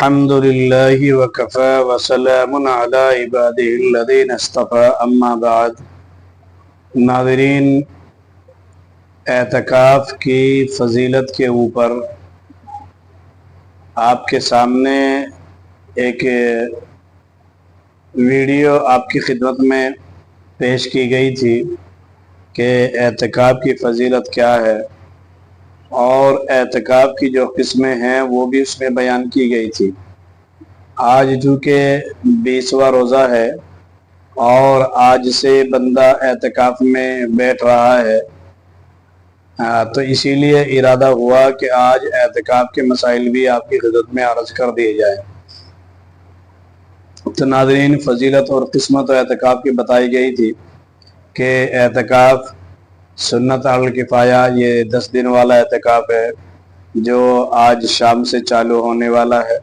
الحمد للہ وکفی وسلام علی عبادہ الذین اصطفی اما بعد۔ ناظرین، اعتکاف کی فضیلت کے اوپر آپ کے سامنے ایک ویڈیو آپ کی خدمت میں پیش کی گئی تھی کہ اعتکاف کی فضیلت کیا ہے، اور اعتکاف کی جو قسمیں ہیں وہ بھی اس میں بیان کی گئی تھی۔ آج چونکہ 20واں روزہ ہے اور آج سے بندہ اعتکاف میں بیٹھ رہا ہے، تو اسی لیے ارادہ ہوا کہ آج اعتکاف کے مسائل بھی آپ کی خدمت میں عرض کر دیے جائیں۔ تو ناظرین، فضیلت اور قسمت اعتکاف کی بتائی گئی تھی کہ اعتکاف سنت علی الکفایہ، یہ 10 دن والا اعتکاف ہے جو آج شام سے چالو ہونے والا ہے،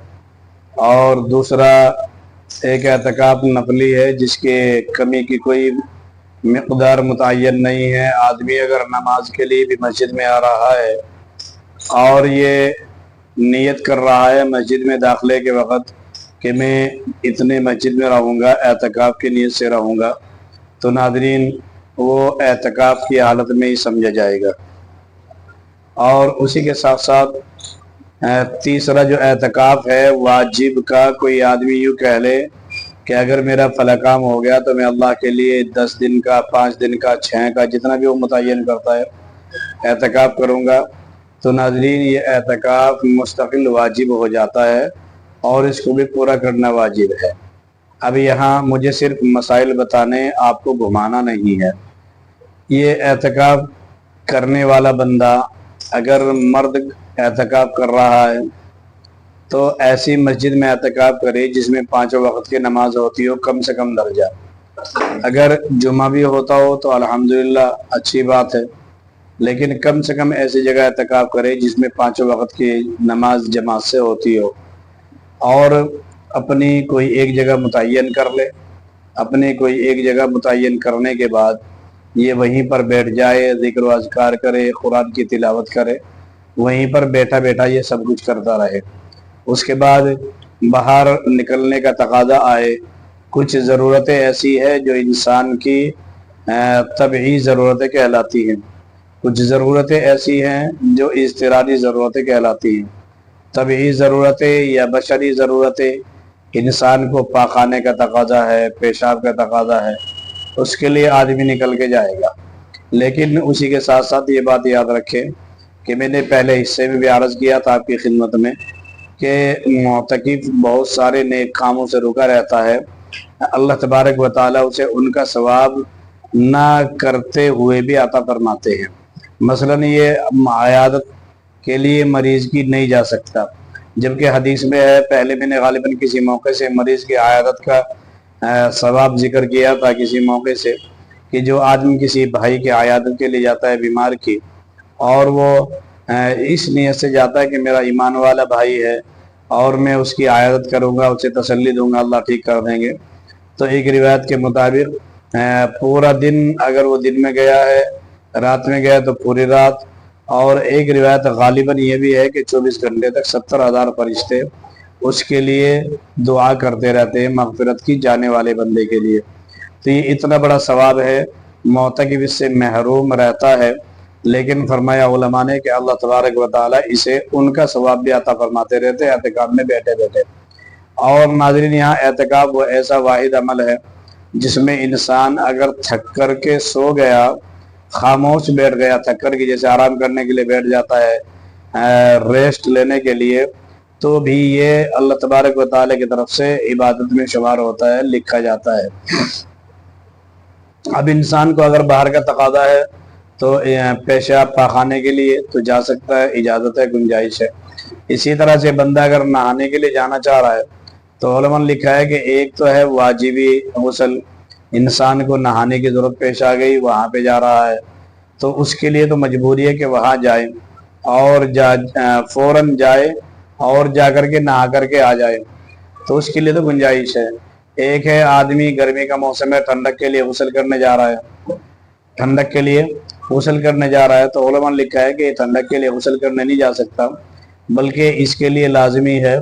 اور دوسرا ایک اعتکاف نفلی ہے جس کے کمی کی کوئی مقدار متعین نہیں ہے۔ آدمی اگر نماز کے لیے بھی مسجد میں آ رہا ہے اور یہ نیت کر رہا ہے مسجد میں داخلے کے وقت کہ میں اتنے مسجد میں رہوں گا، اعتکاف کی نیت سے رہوں گا، تو ناظرین وہ اعتکاف کی حالت میں ہی سمجھا جائے گا۔ اور اسی کے ساتھ ساتھ تیسرا جو اعتکاف ہے واجب کا، کوئی آدمی یوں کہہ لے کہ اگر میرا فلاں کام ہو گیا تو میں اللہ کے لیے 10 دن کا، 5 دن کا، 6 کا، جتنا بھی وہ متعین کرتا ہے اعتکاف کروں گا، تو ناظرین یہ اعتکاف مستقل واجب ہو جاتا ہے اور اس کو بھی پورا کرنا واجب ہے۔ اب یہاں مجھے صرف مسائل بتانے، آپ کو گھمانا نہیں ہے۔ یہ اعتکاف کرنے والا بندہ اگر مرد اعتکاف کر رہا ہے تو ایسی مسجد میں اعتکاف کرے جس میں 5 وقت کی نماز ہوتی ہو، کم سے کم درجہ۔ اگر جمعہ بھی ہوتا ہو تو الحمدللہ اچھی بات ہے، لیکن کم سے کم ایسی جگہ اعتکاف کرے جس میں 5 وقت کی نماز جماعت سے ہوتی ہو، اور اپنی کوئی ایک جگہ متعین کر لے۔ اپنی کوئی ایک جگہ متعین کرنے کے بعد یہ وہیں پر بیٹھ جائے، ذکر و اذکار کرے، قرآن کی تلاوت کرے، وہیں پر بیٹھا بیٹھا یہ سب کچھ کرتا رہے۔ اس کے بعد باہر نکلنے کا تقاضا آئے، کچھ ضرورتیں ایسی ہے جو انسان کی طبعی ضرورتیں کہلاتی ہیں، کچھ ضرورتیں ایسی ہیں جو اضطراری ضرورتیں کہلاتی ہیں۔ طبعی ضرورتیں یا بشری ضرورتیں، انسان کو پاخانے کا تقاضا ہے، پیشاب کا تقاضا ہے، اس کے لیے آدمی نکل کے جائے گا۔ لیکن اسی کے ساتھ ساتھ یہ بات یاد رکھیں کہ میں نے پہلے حصے میں بھی عرض کیا تھا آپ کی خدمت میں کہ معتکف بہت سارے نیک کاموں سے رکا رہتا ہے، اللہ تبارک و تعالیٰ اسے ان کا ثواب نہ کرتے ہوئے بھی عطا فرماتے ہیں۔ مثلا یہ عیادت کے لیے مریض کی نہیں جا سکتا، جبکہ حدیث میں ہے، پہلے میں نے غالباً کسی موقع سے مریض کی عیادت کا ثواب ذکر کیا تھا کسی موقع سے، کہ جو آدمی کسی بھائی کی عیادت کے لیے جاتا ہے بیمار کی، اور وہ اس نیت سے جاتا ہے کہ میرا ایمان والا بھائی ہے اور میں اس کی عیادت کروں گا، اسے تسلی دوں گا، اللہ ٹھیک کر دیں گے، تو ایک روایت کے مطابق پورا دن، اگر وہ دن میں گیا ہے، رات میں گیا تو پوری رات، اور ایک روایت غالباً یہ بھی ہے کہ 24 گھنٹے تک 70,000 فرشتے اس کے لیے دعا کرتے رہتے ہیں مغفرت کی، جانے والے بندے کے لیے۔ تو یہ اتنا بڑا ثواب ہے، معتکف اس سے محروم رہتا ہے، لیکن فرمایا علماء نے کہ اللہ تبارک و تعالیٰ اسے ان کا ثواب بھی عطا فرماتے رہتے ہیں اعتکاف میں بیٹھے بیٹھے۔ اور ناظرین، یہاں اعتکاف وہ ایسا واحد عمل ہے جس میں انسان اگر تھک کر کے سو گیا، خاموش بیٹھ گیا، تھک کر کے جیسے آرام کرنے کے لیے بیٹھ جاتا ہے، ریسٹ لینے کے لیے، تو بھی یہ اللہ تبارک و تعالیٰ کی طرف سے عبادت میں شمار ہوتا ہے، لکھا جاتا ہے۔ اب انسان کو اگر باہر کا تقاضا ہے تو پیشاب پاخانے کے لیے تو جا سکتا ہے، اجازت ہے، گنجائش ہے۔ اسی طرح سے بندہ اگر نہانے کے لیے جانا چاہ رہا ہے تو علماء نے لکھا ہے کہ ایک تو ہے واجبی غسل، انسان کو نہانے کی ضرورت پیش آ گئی، وہاں پہ جا رہا ہے تو اس کے لیے تو مجبوری ہے کہ وہاں جائے، اور فوراً جائے اور جا کر کے نہا کر کے آ جائے، تو اس کے لیے تو گنجائش ہے۔ ایک ہے آدمی گرمی کا موسم ہے، ٹھنڈک کے لیے غسل کرنے جا رہا ہے، ٹھنڈک کے لیے غسل کرنے جا رہا ہے، تو علماء نے لکھا ہے کہ ٹھنڈک کے لیے غسل کرنے نہیں جا سکتا، بلکہ اس کے لیے لازمی ہے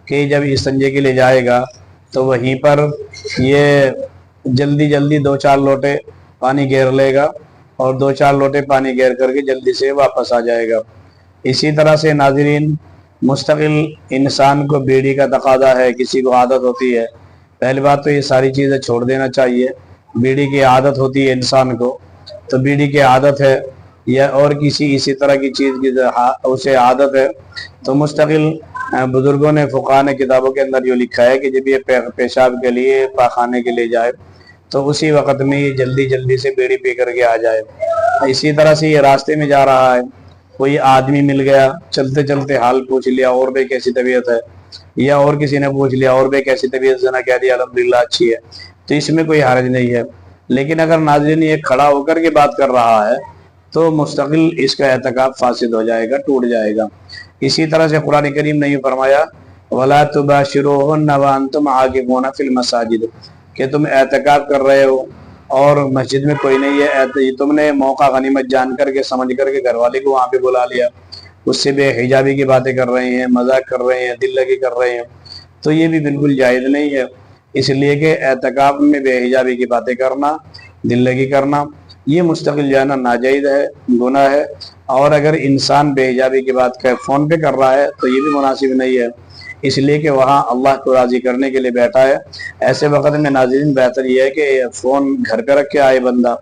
کہ جب استنجے کے لیے جائے گا تو وہیں پر یہ جلدی جلدی 2-4 لوٹے پانی گیر لے گا اور 2-4 لوٹے پانی گیر کر کے جلدی سے واپس آ جائے گا۔ اسی طرح سے ناظرین، مستقل انسان کو بیڑی کا تقاضا ہے، کسی کو عادت ہوتی ہے، پہلی بات تو یہ ساری چیزیں چھوڑ دینا چاہیے۔ بیڑی کی عادت ہوتی ہے انسان کو، تو بیڑی کی عادت ہے یا اور کسی اسی طرح کی چیز کی اسے عادت ہے، تو مستقل بزرگوں نے، فقہاء نے کتابوں کے اندر یہ لکھا ہے کہ جب یہ پیشاب کے لیے، پاخانے کے لیے جائے تو اسی وقت میں یہ جلدی جلدی سے بیڑی پی کر کے آ جائے۔ اسی طرح سے یہ راستے میں جا رہا ہے، کوئی آدمی مل گیا، چلتے چلتے حال پوچھ لیا، اور بھائی کیسی طبیعت ہے، یا اور کسی نے پوچھ لیا، اور بھائی کیسی طبیعت، جنا کہہ دیا الحمدللہ اچھی ہے، تو اس میں کوئی حرج نہیں ہے۔ لیکن اگر ناظرین یہ کھڑا ہو کر کے بات کر رہا ہے تو مستقل اس کا اعتکاف فاسد ہو جائے گا، ٹوٹ جائے گا۔ اسی طرح سے قرآن کریم نے یہ فرمایا وَلَا تُبَاشِرُوهُنَّ وَأَنْتُمْ عَاكِفُونَ فِي الْمَسَاجِدِ، کہ تم اعتکاف کر رہے ہو اور مسجد میں کوئی نہیں ہے، تم نے موقع غنیمت جان کر کے، سمجھ کر کے گھر والے کو وہاں پہ بلا لیا، اس سے بے حجابی کی باتیں کر رہے ہیں، مذاق کر رہے ہیں، دل لگی کر رہے ہیں، تو یہ بھی بالکل جائز نہیں ہے۔ اس لیے کہ اعتکاف میں بے حجابی کی باتیں کرنا، دل لگی کرنا، یہ مستقل جانا ناجائز ہے، گناہ ہے۔ اور اگر انسان بے حجابی کی بات فون پہ کر رہا ہے تو یہ بھی مناسب نہیں ہے، اس لیے کہ وہاں اللہ کو راضی کرنے کے لیے بیٹھا ہے۔ ایسے وقت میں ناظرین بہتر یہ ہے کہ فون گھر پہ رکھ کے آئے بندہ،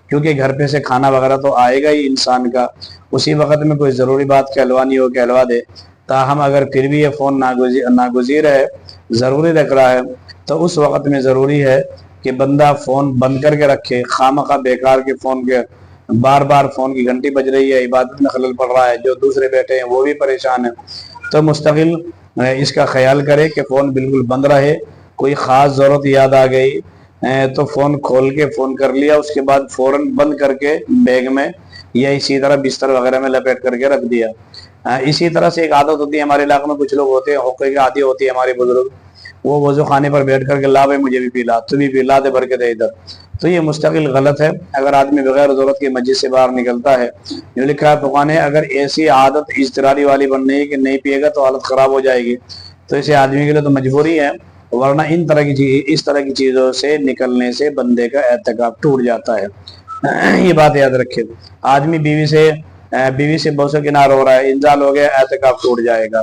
کیونکہ گھر پہ سے کھانا وغیرہ تو آئے گا ہی انسان کا، اسی وقت میں کوئی ضروری بات کہلوانی ہو کہلوا دے۔ تاہم اگر پھر بھی یہ فون ناگزیر ہے، ضروری رکھ رہا ہے، تو اس وقت میں ضروری ہے کہ بندہ فون بند کر کے رکھے۔ خامخواہ بیکار کے فون کے بار بار فون کی گھنٹی بج رہی ہے، عبادت میں خلل پڑ رہا ہے، جو دوسرے بیٹھے ہیں وہ بھی پریشان ہیں، تو مستقل اس کا خیال کرے کہ فون بالکل بند رہے۔ کوئی خاص ضرورت یاد آ گئی تو فون کھول کے فون کر لیا، اس کے بعد فوراً بند کر کے بیگ میں یا اسی طرح بستر وغیرہ میں لپیٹ کر کے رکھ دیا۔ اسی طرح سے ایک عادت ہوتی ہے ہمارے علاقے میں، کچھ لوگ ہوتے ہیں، حقوق کی عادی ہوتی ہے ہمارے بزرگ، وہ وضو خانے پر بیٹھ کر کے لا بھائی مجھے بھی پیلا، تو بھی پیلا دے، بھر کے دے ادھر، تو یہ مستقل غلط ہے۔ اگر آدمی بغیر ضرورت کی مسجد سے باہر نکلتا ہے، جو لکھا ہے فقہاء نے، اگر ایسی عادت اضطراری والی بن رہی ہے کہ نہیں پیے گا تو حالت خراب ہو جائے گی، تو اسے آدمی کے لیے تو مجبوری ہے، ورنہ اس طرح کی چیزوں سے نکلنے سے بندے کا اعتکاف ٹوٹ جاتا ہے۔ یہ بات یاد رکھے۔ آدمی بیوی سے بوسہ کنار ہو رہا ہے، انزال ہو گیا، اعتکاف ٹوٹ جائے گا۔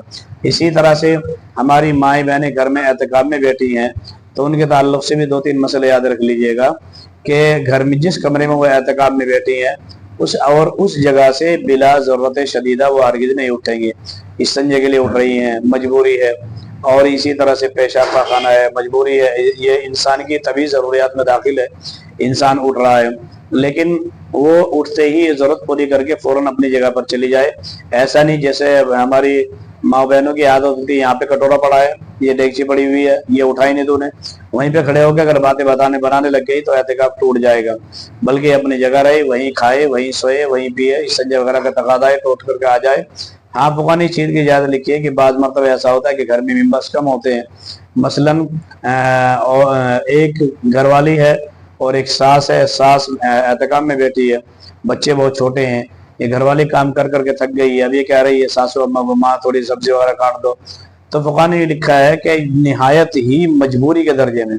اسی طرح سے ہماری مائیں بہنیں گھر میں اعتکاف میں بیٹھی ہیں، تو ان کے تعلق سے بھی 2-3 مسئلے یاد رکھ لیجئے گا کہ گھر میں جس کمرے میں وہ اعتکاف میں بیٹھی ہیں اس جگہ سے بلا ضرورت شدیدہ وہ ہرگز نہیں اٹھیں گے۔ استنجے کے لیے اٹھ رہی ہیں، مجبوری ہے، اور اسی طرح سے پیشاب پاخانہ ہے، مجبوری ہے، یہ انسان کی طبعی ضروریات میں داخل ہے، انسان اٹھ رہا ہے، لیکن وہ اٹھتے ہی ضرورت پوری کر کے فوراً اپنی جگہ پر چلی جائے۔ ایسا نہیں جیسے ہماری ماں بہنوں کی عادت ہوتی ہے، یہاں پہ کٹورا پڑا ہے، یہ ڈیگچی پڑی ہوئی ہے، یہ اٹھائی نہیں تو نے، وہیں پہ کھڑے ہو کے اگر باتیں بنانے لگ گئی تو اعتکاف ٹوٹ جائے گا۔ بلکہ اپنی جگہ رہے، وہیں کھائے، وہیں سوئے، وہیں پیے، استنجا وغیرہ کا تقاضا ہے تو اٹھ کر کے آ جائے۔ ہاں فقہاء نے اس چیز کی اجازت لکھی ہے کہ بعض مرتبہ ایسا ہوتا ہے کہ گھر میں ممبرس کم ہوتے ہیں، مثلاً ایک گھر والی ہے اور ایک ساس ہے، ساس اعتکاف میں بیٹھی ہے، بچے بہت چھوٹے ہیں، یہ گھر والی کام کر کر کے تھک گئی ہے، اب یہ کہہ رہی ہے ساسو اماں کو ماں تھوڑی سبزی وغیرہ کاٹ دو، تو فقہاء نے یہ لکھا ہے کہ نہایت ہی مجبوری کے درجے میں،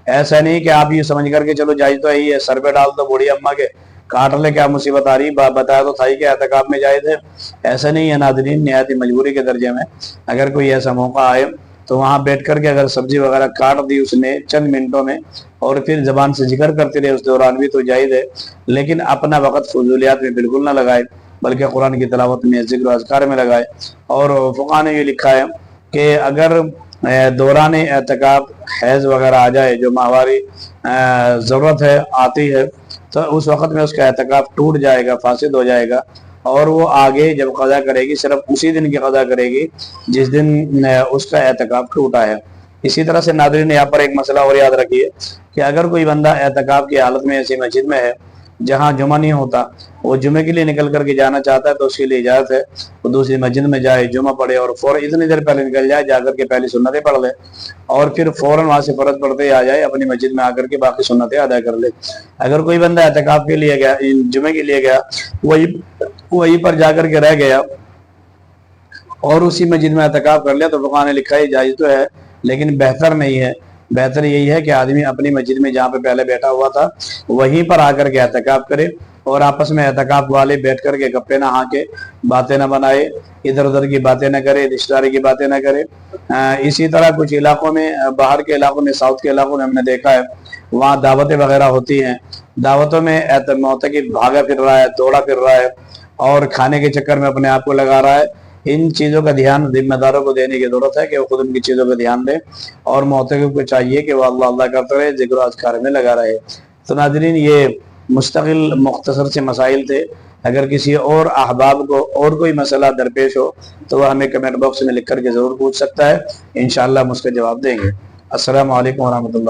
ایسا نہیں کہ آپ یہ سمجھ کر کے چلو جائز تو ہے، سر پہ ڈال دو بوڑھی اماں کے، کاٹ لے، کیا مصیبت آ رہی، بتایا تو تھا ہی کہ اعتکاف میں جائز ہے۔ ایسا نہیں ہے ناظرین، نہایت ہی مجبوری کے درجے میں اگر کوئی ایسا موقع آئے تو وہاں بیٹھ کر کے اگر سبزی وغیرہ کاٹ دی اس نے چند منٹوں میں اور پھر زبان سے ذکر کرتے رہے اس دوران بھی تو جائز ہے، لیکن اپنا وقت فضولیات میں بالکل نہ لگائے، بلکہ قرآن کی تلاوت میں، ذکر و اذکار میں لگائے۔ اور فقہاء نے یہ لکھا ہے کہ اگر دوران اعتکاف حیض وغیرہ آ جائے، جو ماہواری ضرورت ہے آتی ہے، تو اس وقت میں اس کا اعتکاف ٹوٹ جائے گا، فاسد ہو جائے گا، اور وہ آگے جب قضا کرے گی صرف اسی دن کی قضا کرے گی جس دن اس کا اعتکاف ٹوٹا ہے۔ اسی طرح سے ناظرین یہاں پر ایک مسئلہ اور یاد رکھیے کہ اگر کوئی بندہ اعتکاف کی حالت میں ایسی مسجد میں ہے جہاں جمعہ نہیں ہوتا، وہ جمعے کے لیے نکل کر کے جانا چاہتا ہے تو اس کے لیے اجازت ہے، وہ دوسری مسجد میں جائے، جمعہ پڑھے اور فوراً اتنی دیر پہلے نکل جائے، جا کر کے پہلی سنتیں پڑھ لے اور پھر فوراً وہاں سے فرض پڑھتے ہی آ جائے، اپنی مسجد میں آ کر کے باقی سنتیں ادا کر لے۔ اگر کوئی بندہ اعتکاف کے لیے گیا، جمعے کے لیے گیا، وہیں پر جا کر کے رہ گیا اور اسی مسجد میں اعتکاف کر لیا تو فقہا نے لکھا ہے جائز تو ہے لیکن بہتر نہیں ہے. بہتر یہی ہے کہ آدمی اپنی مسجد میں جہاں پہ پہلے بیٹھا ہوا تھا وہیں پر آ کر کے اعتکاف کرے اور آپس میں اعتکاف والے بیٹھ کر کے گپے نہ ہانکے, باتیں نہ بنائے, ادھر ادھر کی باتیں نہ کرے, رشتہ داری کی باتیں نہ کرے. اسی طرح کچھ علاقوں میں, باہر کے علاقوں میں, ساؤتھ کے علاقوں میں ہم نے دیکھا ہے وہاں دعوتیں وغیرہ ہوتی ہیں. دعوتوں میں معتکف بھاگا پھر رہا ہے, دوڑا پھر رہا ہے اور کھانے کے چکر میں اپنے آپ کو لگا رہا ہے. ان چیزوں کا دھیان ذمہ داروں کو دینے کی ضرورت ہے کہ وہ خود ان کی چیزوں کا دھیان دیں اور معتکف کو چاہیے کہ وہ اللہ اللہ کرتے رہے, ذکر و اذکار میں لگا رہے. تو ناظرین, یہ مستقل مختصر سے مسائل تھے. اگر کسی اور احباب کو اور کوئی مسئلہ درپیش ہو تو وہ ہمیں کمنٹ باکس میں لکھ کر کے ضرور پوچھ سکتا ہے, انشاءاللہ ہم اس کا جواب دیں گے. السلام علیکم ورحمۃ اللہ.